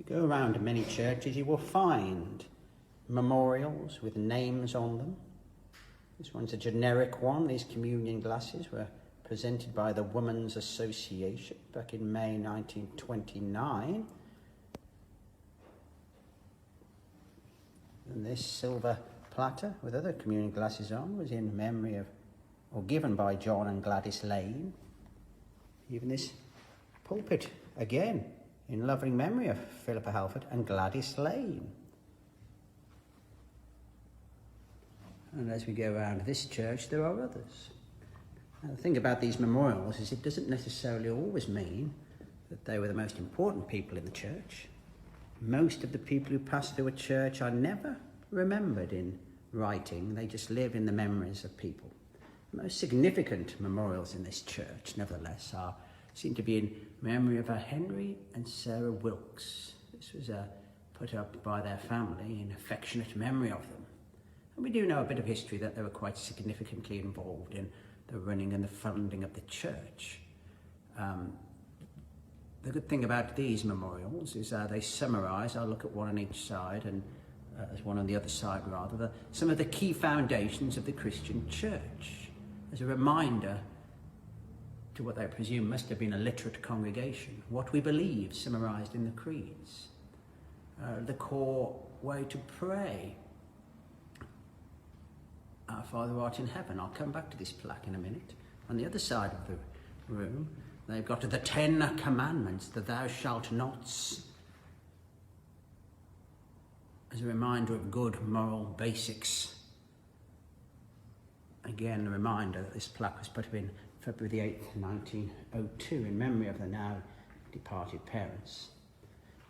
If you go around to many churches, you will find memorials with names on them. This one's a generic one. These communion glasses were presented by the Women's Association back in May 1929. And this silver platter with other communion glasses on was in memory of, or given by John and Gladys Lane. Even this pulpit, again, in loving memory of Philippa Halford and Gladys Lane. And as we go around this church, there are others. And the thing about these memorials is it doesn't necessarily always mean that they were the most important people in the church. Most of the people who pass through a church are never remembered in writing. They just live in the memories of people. The most significant memorials in this church, nevertheless, seem to be in memory of Henry and Sarah Wilkes. This was put up by their family in affectionate memory of them. And we do know a bit of history that they were quite significantly involved in the running and the funding of the church. The good thing about these memorials is they summarise, I'll look at one on each side and as one on the other side rather, some of the key foundations of the Christian church as a reminder to what I presume must have been a literate congregation, what we believe summarised in the creeds, the core way to pray. Our Father who art in heaven. I'll come back to this plaque in a minute. On the other side of the room, they've got the 10 commandments, the thou shalt nots, as a reminder of good moral basics. Again, a reminder that this plaque was put up in February the 8th, 1902, in memory of the now departed parents.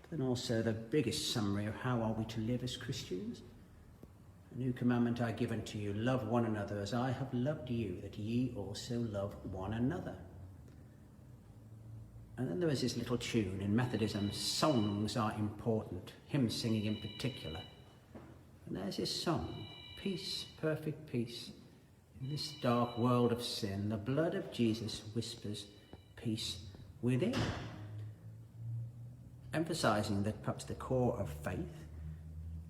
But then also the biggest summary of how are we to live as Christians. A new commandment I give unto you, love one another as I have loved you, that ye also love one another. And then there was this little tune. In Methodism, songs are important, hymn singing in particular. And there's this song, peace, perfect peace. In this dark world of sin, the blood of Jesus whispers peace within. Emphasising that perhaps the core of faith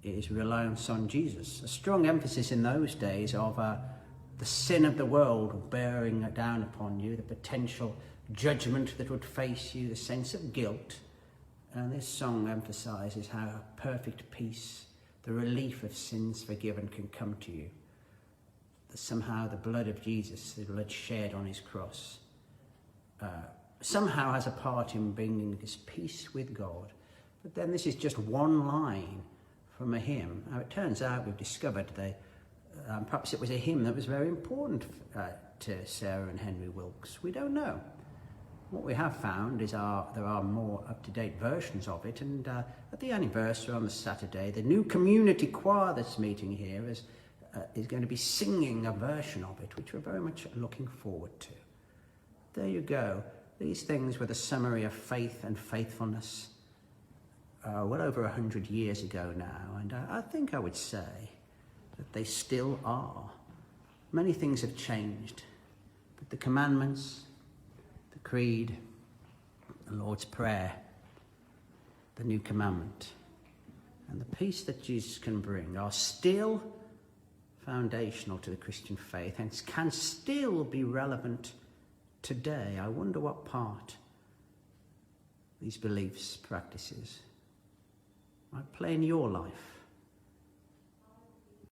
is reliance on Jesus. A strong emphasis in those days of the sin of the world bearing down upon you, the potential judgment that would face you, the sense of guilt. And this song emphasises how perfect peace, the relief of sins forgiven, can come to you. That somehow the blood of Jesus, the blood shed on his cross, somehow has a part in bringing this peace with God. But then this is just one line from a hymn. Now it turns out we've discovered that perhaps it was a hymn that was very important to Sarah and Henry Wilkes. We don't know. What we have found is there are more up-to-date versions of it, and at the anniversary on the Saturday, the new community choir that's meeting here is going to be singing a version of it, which we're very much looking forward to. There you go. These things were the summary of faith and faithfulness well over 100 years ago now, and I think I would say that they still are. Many things have changed, but the commandments, the creed, the Lord's Prayer, the new commandment, and the peace that Jesus can bring are still foundational to the Christian faith and can still be relevant today. I wonder what part these beliefs, practices might play in your life.